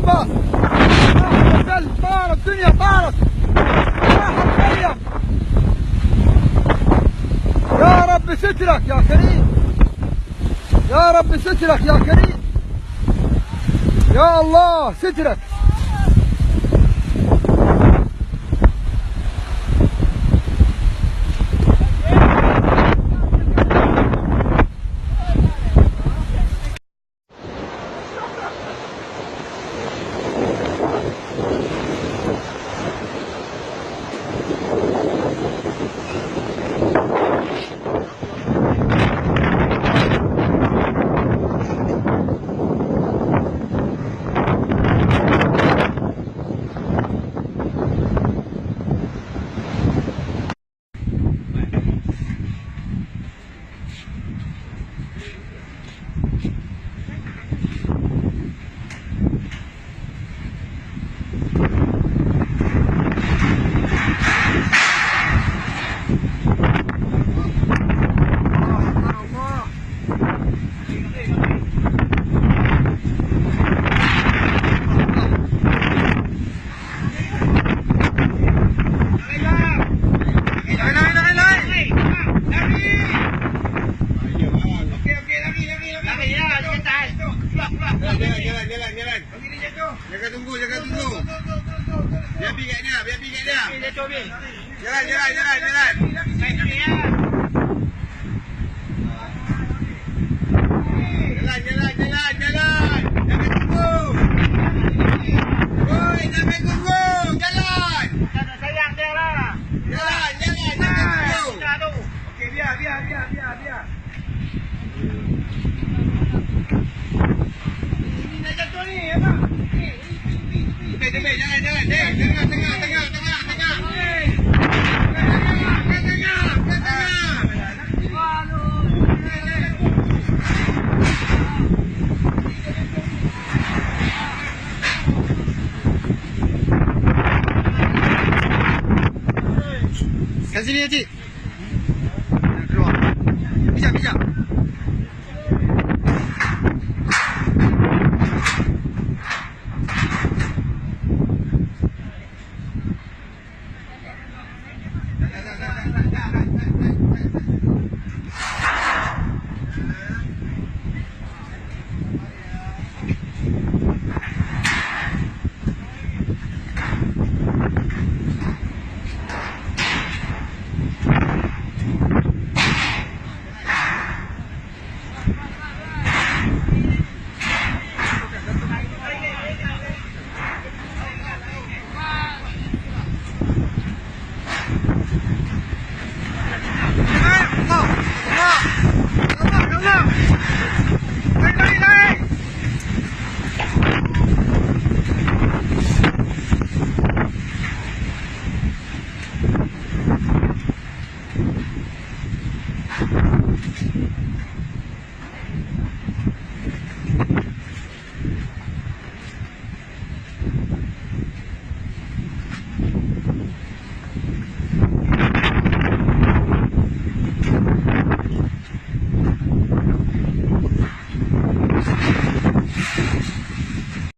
الباص. طار الدنيا طارت. راح الخيم. يا رب سترك يا كريم. يا رب سترك يا كريم. يا الله سترك. Jalan. Jaga tunggu. Biar pergi kat dia. Jalan. Jalan. Jangan tunggu. Oi, jangan tunggu. Jalan. Sayang dia lah. Jalan. Jangan tunggu. Okey, biar. Ini nak jatuh ni, apa? Tengah. Tengah. Kat sini, Cik.